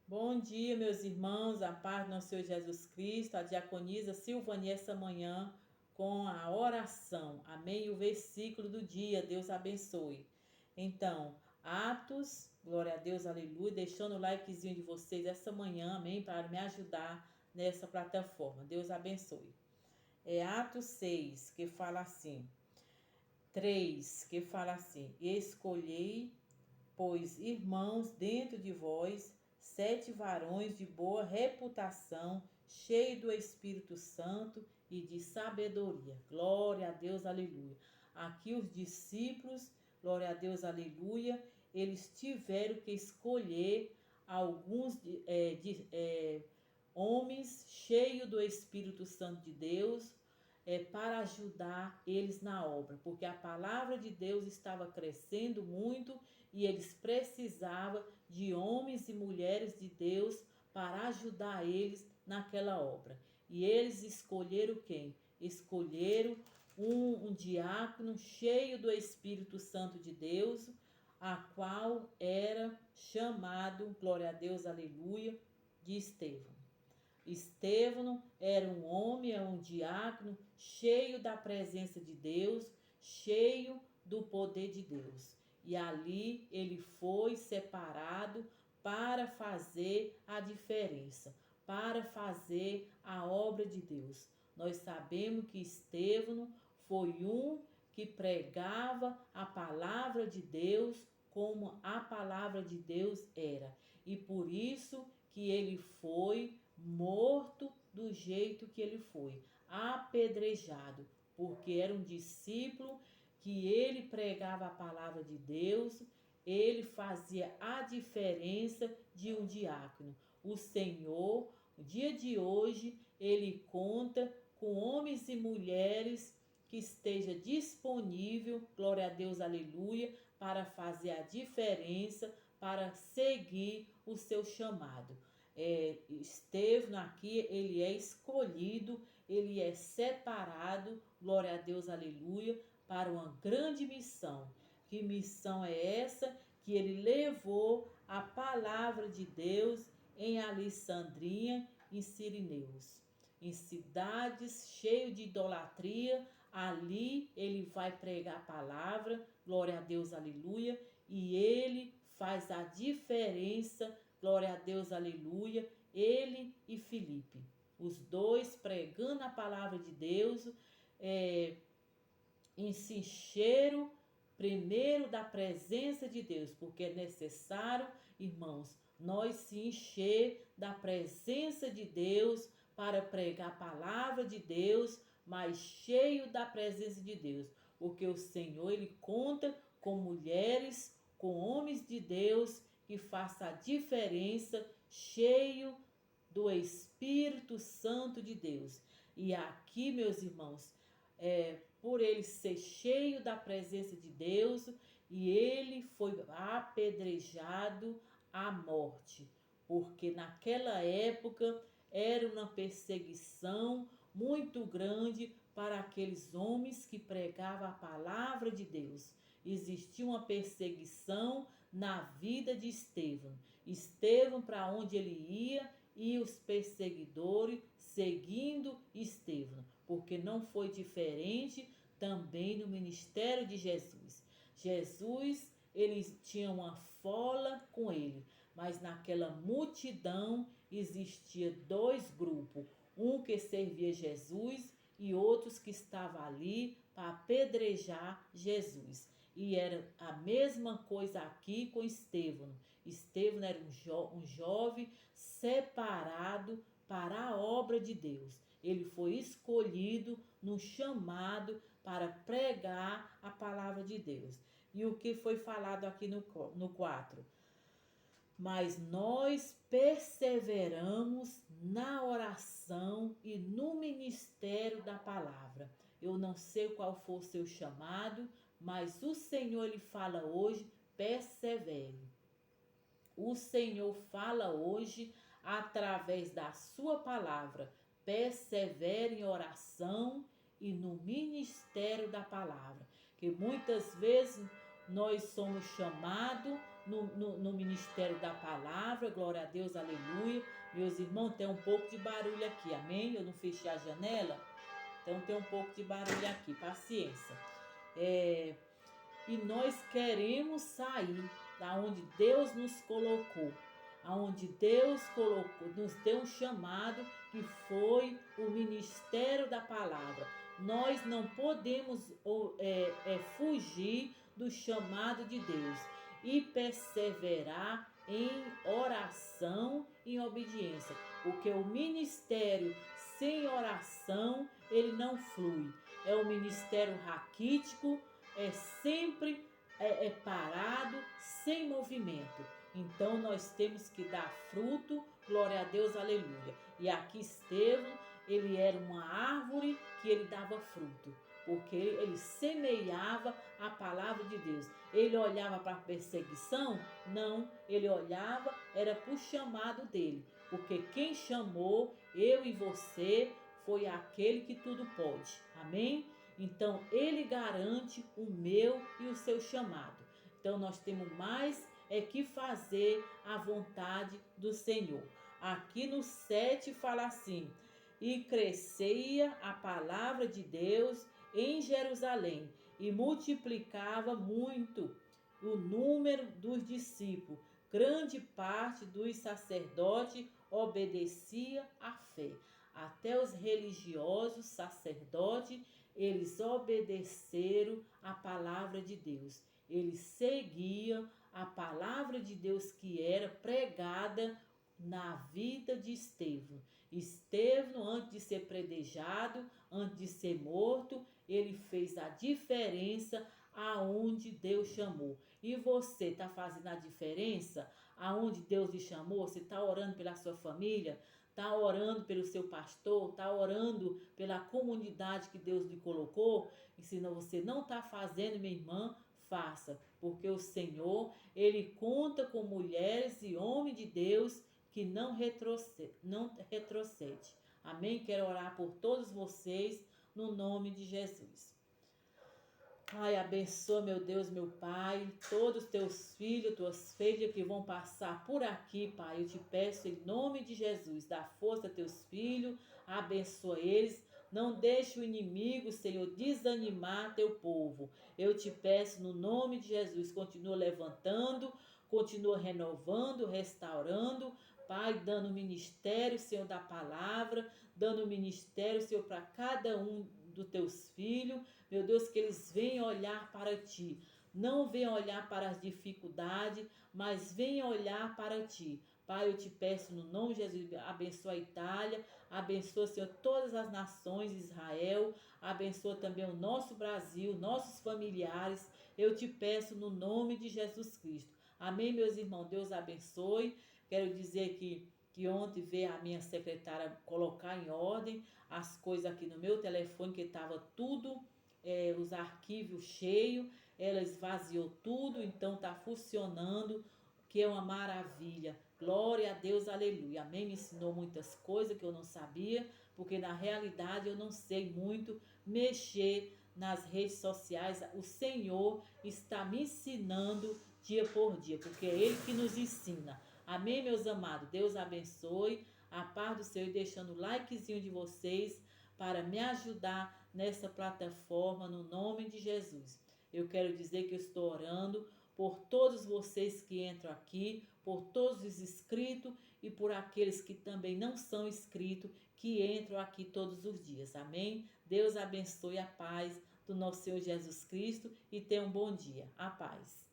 Bom dia, meus irmãos, a paz do nosso Senhor Jesus Cristo, a diaconisa Silvani essa manhã com a oração. Amém? E o versículo do dia, Deus abençoe. Então, Atos, glória a Deus, aleluia, deixando o likezinho de vocês essa manhã, amém, para me ajudar nessa plataforma. Deus abençoe. É Atos 6, que fala assim, 3, que fala assim, escolhei pois, irmãos, dentro de vós, 7 varões de boa reputação, cheios do Espírito Santo e de sabedoria. Glória a Deus, aleluia. Aqui os discípulos, glória a Deus, aleluia, eles tiveram que escolher alguns homens cheios do Espírito Santo de Deus, para ajudar eles na obra, porque a palavra de Deus estava crescendo muito e eles precisavam de homens e mulheres de Deus para ajudar eles naquela obra. E eles escolheram quem? Escolheram um diácono cheio do Espírito Santo de Deus, a qual era chamado, glória a Deus, aleluia, de Estevão. Estevão era um homem, é um diácono cheio da presença de Deus, cheio do poder de Deus. E ali ele foi separado para fazer a diferença, para fazer a obra de Deus. Nós sabemos que Estevão foi um que pregava a palavra de Deus como a palavra de Deus era. E por isso que ele foi morto do jeito que ele foi, apedrejado, porque era um discípulo que ele pregava a palavra de Deus, ele fazia a diferença de um diácono. O Senhor, o dia de hoje, ele conta com homens e mulheres que esteja disponível, glória a Deus, aleluia, para fazer a diferença, para seguir o seu chamado. Estevão aqui, ele é escolhido, ele é separado, glória a Deus, aleluia, para uma grande missão. Que missão é essa? Que ele levou a palavra de Deus em Alexandria, em Sirineus, em cidades cheias de idolatria. Ali ele vai pregar a palavra, glória a Deus, aleluia, e ele faz a diferença, glória a Deus, aleluia, ele e Filipe, os dois pregando a palavra de Deus, se encheram primeiro da presença de Deus, porque é necessário, irmãos, nós se encher da presença de Deus para pregar a palavra de Deus, mas cheio da presença de Deus, porque o Senhor, ele conta com mulheres, com homens de Deus que façam a diferença, cheio do Espírito Santo de Deus. E aqui, meus irmãos, por ele ser cheio da presença de Deus, e ele foi apedrejado à morte, porque naquela época era uma perseguição muito grande para aqueles homens que pregavam a palavra de Deus. Existia uma perseguição na vida de Estevão. Estevão, para onde ele ia, e os perseguidores seguindo Estevão, porque não foi diferente também no ministério de Jesus. Jesus, eles tinham uma fola com ele, mas naquela multidão existia dois grupos, um que servia Jesus e outros que estavam ali para apedrejar Jesus. E era a mesma coisa aqui com Estevão. Estevão era um jovem separado para a obra de Deus. Ele foi escolhido no chamado para pregar a palavra de Deus. E o que foi falado aqui no 4? Mas nós perseveramos na oração e no ministério da palavra. Eu não sei qual for o seu chamado, mas o Senhor, ele fala hoje, persevere. O Senhor fala hoje através da sua palavra. Persevere em oração e no ministério da palavra. Que muitas vezes nós somos chamados, no ministério da palavra. Glória a Deus, aleluia. Meus irmãos, tem um pouco de barulho aqui, amém? Eu não fechei a janela, então tem um pouco de barulho aqui, paciência. E nós queremos sair da onde Deus nos colocou, aonde Deus colocou, nos deu um chamado que foi o ministério da palavra. Nós não podemos fugir do chamado de Deus e perseverar em oração e em obediência, porque o ministério sem oração ele não flui. É o ministério raquítico, é sempre parado, sem movimento. Então nós temos que dar fruto, glória a Deus, aleluia. E aqui Estevão, ele era uma árvore que ele dava fruto, porque ele semeava a palavra de Deus. Ele olhava para a perseguição? Não, ele olhava, era para o chamado dele, porque quem chamou eu e você foi aquele que tudo pode, amém? Então ele garante o meu e o seu chamado. Então nós temos mais que fazer a vontade do Senhor. Aqui no 7 fala assim: e crescia a palavra de Deus em Jerusalém e multiplicava muito o número dos discípulos. Grande parte dos sacerdotes obedecia à fé. Até os religiosos sacerdotes, eles obedeceram a palavra de Deus. Eles seguiam a palavra de Deus que era pregada na vida de Estevão. Estevão, antes de ser predejado, antes de ser morto, ele fez a diferença aonde Deus chamou. E você está fazendo a diferença aonde Deus lhe chamou? Você está orando pela sua família? Está orando pelo seu pastor? Está orando pela comunidade que Deus lhe colocou? E se você não está fazendo, minha irmã, faça. Porque o Senhor, Ele conta com mulheres e homens de Deus que não retrocede. Amém? Quero orar por todos vocês no nome de Jesus. Pai, abençoa, meu Deus, meu Pai, todos os teus filhos, tuas filhas que vão passar por aqui, Pai. Eu te peço em nome de Jesus, dá força a teus filhos, abençoa eles. Não deixe o inimigo, Senhor, desanimar teu povo. Eu te peço no nome de Jesus, continua levantando, continua renovando, restaurando, Pai, dando ministério, Senhor, da palavra, dando ministério, Senhor, para cada um dos teus filhos. Meu Deus, que eles venham olhar para ti. Não venham olhar para as dificuldades, mas venham olhar para ti. Pai, eu te peço no nome de Jesus, abençoa a Itália, abençoa, Senhor, todas as nações de Israel, abençoa também o nosso Brasil, nossos familiares. Eu te peço no nome de Jesus Cristo. Amém, meus irmãos? Deus abençoe. Quero dizer que ontem veio a minha secretária colocar em ordem as coisas aqui no meu telefone, que estava tudo, os arquivos cheios, ela esvaziou tudo, então está funcionando, que é uma maravilha. Glória a Deus, aleluia. Amém? Me ensinou muitas coisas que eu não sabia, porque na realidade eu não sei muito mexer nas redes sociais. O Senhor está me ensinando dia por dia, porque é Ele que nos ensina. Amém, meus amados? Deus abençoe. A paz do Senhor, e deixando o likezinho de vocês para me ajudar nessa plataforma, no nome de Jesus. Eu quero dizer que eu estou orando por todos vocês que entram aqui, por todos os inscritos e por aqueles que também não são inscritos, que entram aqui todos os dias. Amém? Deus abençoe, a paz do nosso Senhor Jesus Cristo, e tenha um bom dia. A paz.